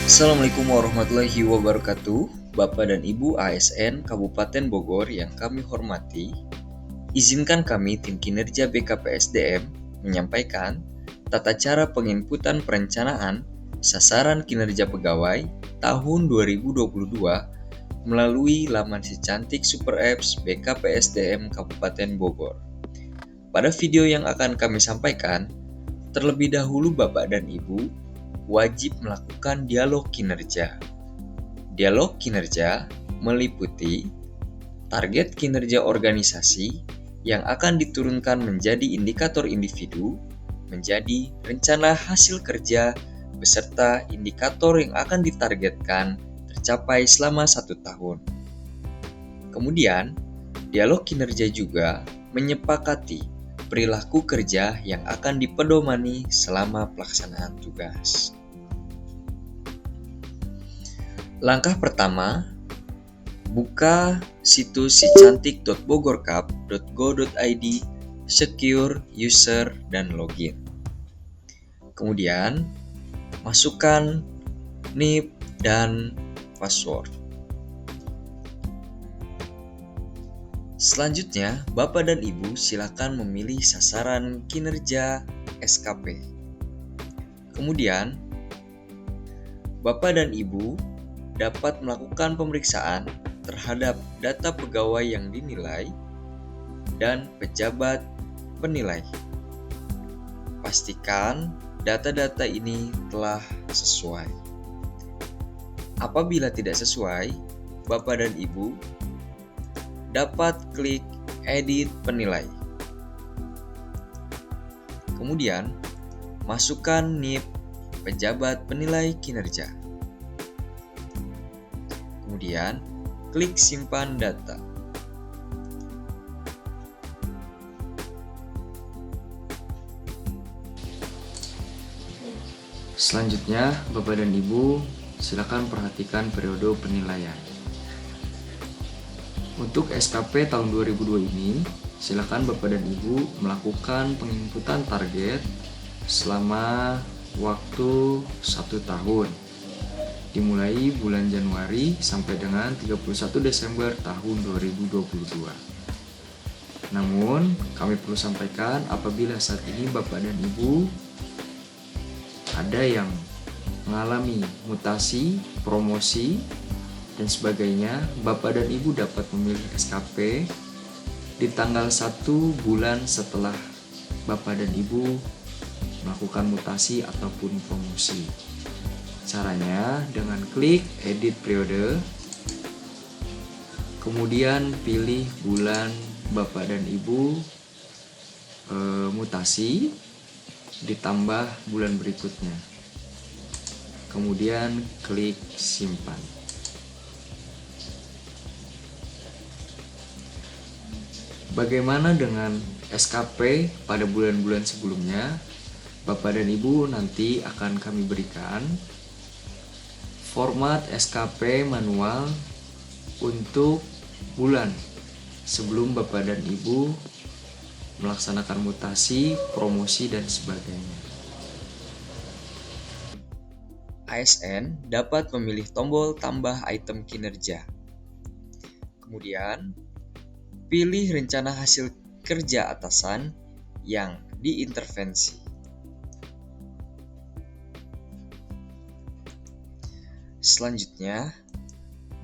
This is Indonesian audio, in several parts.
Assalamualaikum warahmatullahi wabarakatuh. Bapak dan Ibu ASN Kabupaten Bogor yang kami hormati, izinkan kami tim kinerja BKPSDM menyampaikan tata cara penginputan perencanaan sasaran kinerja pegawai tahun 2022 melalui laman si cantik super apps BKPSDM Kabupaten Bogor. Pada video yang akan kami sampaikan, terlebih dahulu Bapak dan Ibu wajib melakukan dialog kinerja. Dialog kinerja meliputi target kinerja organisasi yang akan diturunkan menjadi indikator individu, menjadi rencana hasil kerja, beserta indikator yang akan ditargetkan tercapai selama 1 tahun. Kemudian, dialog kinerja juga menyepakati perilaku kerja yang akan dipedomani selama pelaksanaan tugas. Langkah pertama, buka situs sicantik.bogorkap.go.id, secure user dan login. Kemudian, masukkan NIP dan password. Selanjutnya, Bapak dan Ibu silakan memilih sasaran kinerja SKP. Kemudian, Bapak dan Ibu dapat melakukan pemeriksaan terhadap data pegawai yang dinilai dan pejabat penilai. Pastikan data-data ini telah sesuai. Apabila tidak sesuai, Bapak dan Ibu dapat klik edit penilai. Kemudian, masukkan NIP pejabat penilai kinerja. Kemudian, klik simpan data. Selanjutnya, Bapak dan Ibu, silakan perhatikan periode penilaian. Untuk SKP tahun 2002 ini, silakan Bapak dan Ibu melakukan penginputan target selama waktu 1 tahun. Dimulai bulan Januari sampai dengan 31 Desember tahun 2022. Namun, kami perlu sampaikan apabila saat ini Bapak dan Ibu ada yang mengalami mutasi, promosi, dan sebagainya, Bapak dan Ibu dapat memilih SKP di tanggal 1 bulan setelah Bapak dan Ibu melakukan mutasi ataupun promosi. Caranya dengan klik edit periode, kemudian pilih bulan Bapak dan Ibu mutasi, ditambah bulan berikutnya. Kemudian klik simpan. Bagaimana dengan SKP pada bulan-bulan sebelumnya? Bapak dan Ibu nanti akan kami berikan format SKP manual untuk bulan sebelum Bapak dan Ibu melaksanakan mutasi, promosi, dan sebagainya. ASN dapat memilih tombol tambah item kinerja. Kemudian, pilih rencana hasil kerja atasan yang diintervensi. Selanjutnya,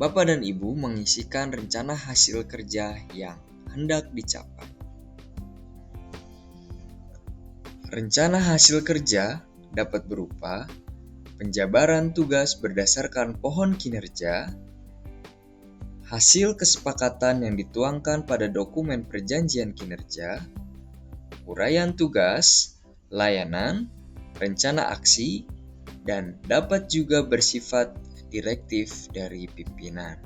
Bapak dan Ibu mengisikan rencana hasil kerja yang hendak dicapai. Rencana hasil kerja dapat berupa penjabaran tugas berdasarkan pohon kinerja, hasil kesepakatan yang dituangkan pada dokumen perjanjian kinerja, uraian tugas, layanan, rencana aksi, dan dapat juga bersifat direktif dari pimpinan.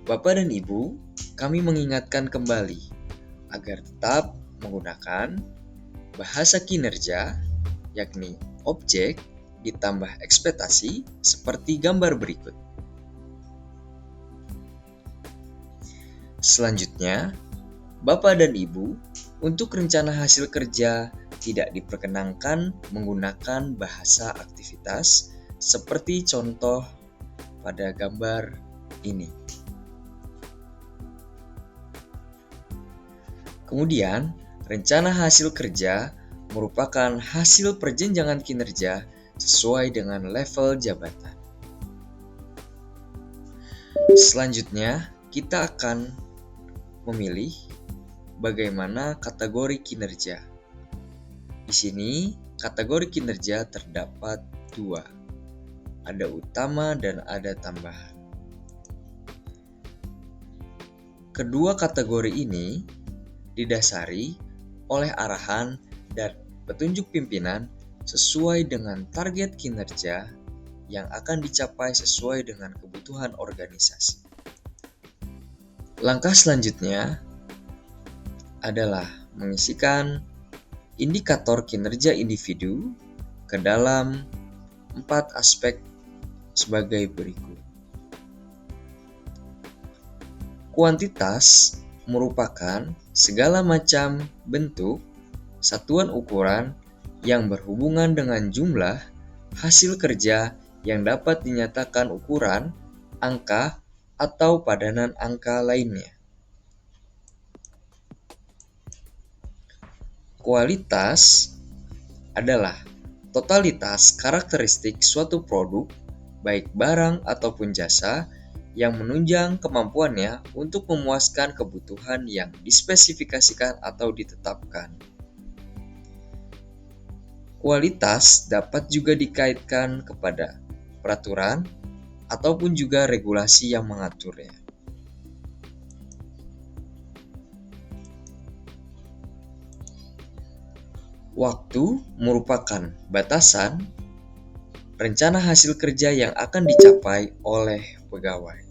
Bapak dan Ibu, kami mengingatkan kembali agar tetap menggunakan bahasa kinerja, yakni objek ditambah ekspektasi seperti gambar berikut. Selanjutnya, Bapak dan Ibu Untuk rencana hasil kerja, tidak diperkenankan menggunakan bahasa aktivitas seperti contoh pada gambar ini. Kemudian, rencana hasil kerja merupakan hasil perjenjangan kinerja sesuai dengan level jabatan. Selanjutnya, kita akan memilih bagaimana kategori kinerja. Di sini, kategori kinerja terdapat 2. Ada utama dan ada tambahan. Kedua kategori ini didasari oleh arahan dan petunjuk pimpinan sesuai dengan target kinerja yang akan dicapai sesuai dengan kebutuhan organisasi. Langkah selanjutnya adalah mengisikan indikator kinerja individu ke dalam 4 aspek sebagai berikut. Kuantitas merupakan segala macam bentuk, satuan ukuran yang berhubungan dengan jumlah hasil kerja yang dapat dinyatakan ukuran, angka, atau padanan angka lainnya. Kualitas adalah totalitas karakteristik suatu produk, baik barang ataupun jasa, yang menunjang kemampuannya untuk memuaskan kebutuhan yang dispesifikasikan atau ditetapkan. Kualitas dapat juga dikaitkan kepada peraturan ataupun juga regulasi yang mengaturnya. Waktu merupakan batasan rencana hasil kerja yang akan dicapai oleh pegawai.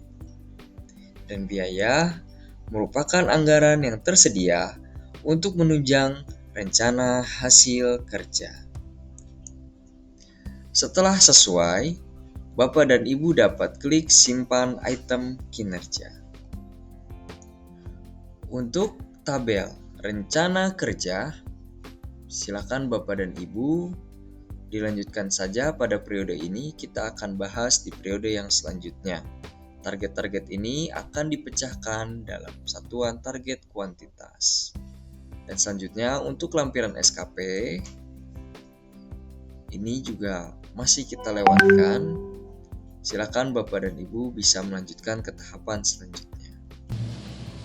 Dan biaya merupakan anggaran yang tersedia untuk menunjang rencana hasil kerja. Setelah sesuai, Bapak dan Ibu dapat klik simpan item kinerja. Untuk tabel rencana kerja, silakan Bapak dan Ibu dilanjutkan saja pada periode ini. Kita akan bahas di periode yang selanjutnya. Target-target ini akan dipecahkan dalam satuan target kuantitas. Dan selanjutnya untuk lampiran SKP, ini juga masih kita lewatkan. Silakan Bapak dan Ibu bisa melanjutkan ke tahapan selanjutnya.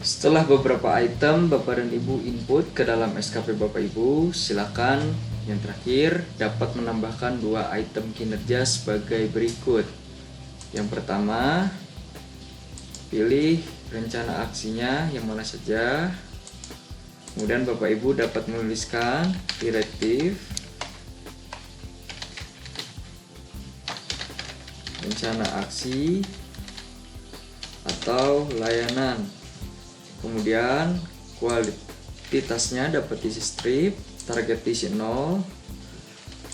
Setelah beberapa item Bapak dan Ibu input ke dalam SKP Bapak Ibu, silakan yang terakhir dapat menambahkan 2 item kinerja sebagai berikut. Yang pertama, pilih rencana aksinya yang mana saja. Kemudian Bapak Ibu dapat menuliskan direktif, rencana aksi, atau layanan. Kemudian kuantitasnya dapat diisi strip, target diisi 0,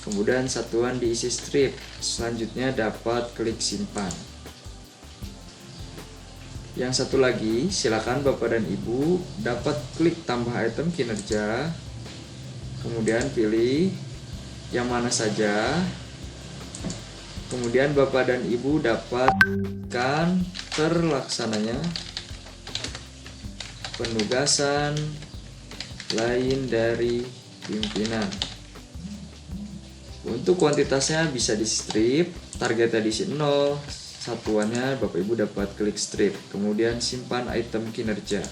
kemudian satuan diisi strip. Selanjutnya dapat klik simpan. Yang satu lagi, silakan Bapak dan Ibu dapat klik tambah item kinerja, kemudian pilih yang mana saja. Kemudian Bapak dan Ibu dapatkan terlaksananya penugasan lain dari pimpinan. Untuk kuantitasnya bisa di strip, targetnya diisi 0, satuannya Bapak Ibu dapat klik strip, kemudian simpan item kinerja.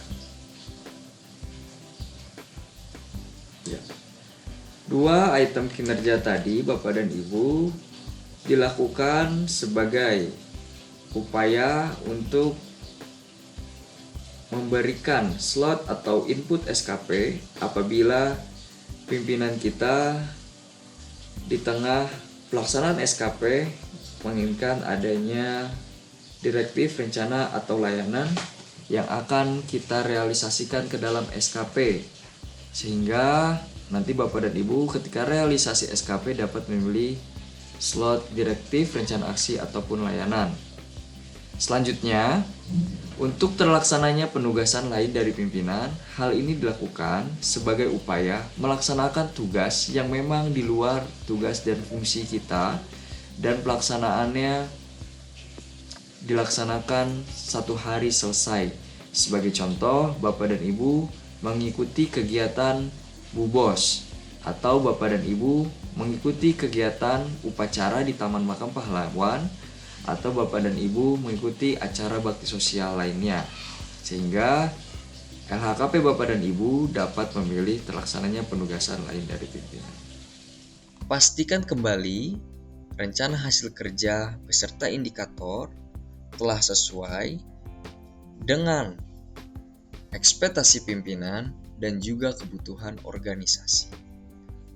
Ya. 2 item kinerja tadi Bapak dan Ibu dilakukan sebagai upaya untuk memberikan slot atau input SKP apabila pimpinan kita di tengah pelaksanaan SKP menginginkan adanya direktif, rencana, atau layanan yang akan kita realisasikan ke dalam SKP, sehingga nanti Bapak dan Ibu ketika realisasi SKP dapat memilih slot direktif, rencana aksi, ataupun layanan. Selanjutnya, Untuk terlaksananya penugasan lain dari pimpinan, hal ini dilakukan sebagai upaya melaksanakan tugas yang memang di luar tugas dan fungsi kita, dan pelaksanaannya dilaksanakan satu hari selesai. Sebagai contoh, Bapak dan Ibu mengikuti kegiatan Bubos, atau Bapak dan Ibu mengikuti kegiatan upacara di Taman Makam Pahlawan, atau Bapak dan Ibu mengikuti acara bakti sosial lainnya, sehingga LHKP Bapak dan Ibu dapat memilih terlaksananya penugasan lain dari pimpinan. Pastikan kembali rencana hasil kerja beserta indikator telah sesuai dengan ekspektasi pimpinan dan juga kebutuhan organisasi.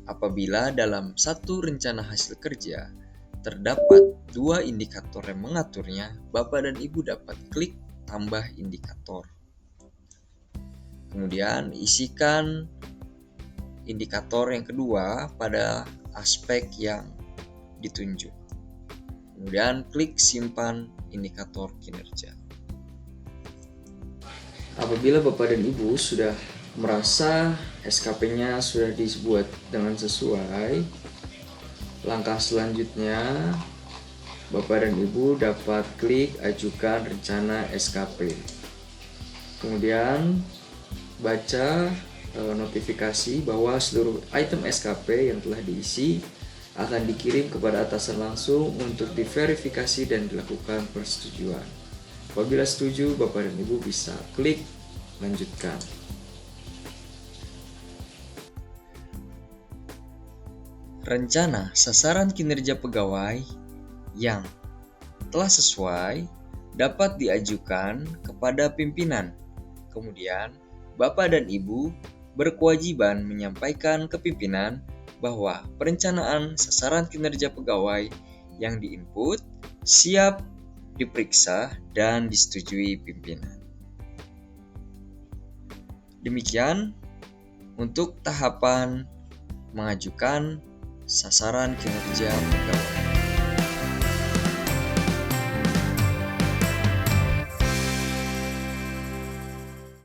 Apabila dalam satu rencana hasil kerja terdapat 2 indikator yang mengaturnya, Bapak dan Ibu dapat klik tambah indikator. Kemudian isikan indikator yang kedua pada aspek yang ditunjuk. Kemudian klik simpan indikator kinerja. Apabila Bapak dan Ibu sudah merasa SKP-nya sudah dibuat dengan sesuai, langkah selanjutnya Bapak dan Ibu dapat klik ajukan rencana SKP. Kemudian baca notifikasi bahwa seluruh item SKP yang telah diisi akan dikirim kepada atasan langsung untuk diverifikasi dan dilakukan persetujuan. Apabila setuju, Bapak dan Ibu bisa klik lanjutkan. Rencana sasaran kinerja pegawai yang telah sesuai dapat diajukan kepada pimpinan. Kemudian, Bapak dan Ibu berkewajiban menyampaikan ke pimpinan bahwa perencanaan sasaran kinerja pegawai yang diinput siap diperiksa dan disetujui pimpinan. Demikian untuk tahapan mengajukan sasaran kinerja pegawai.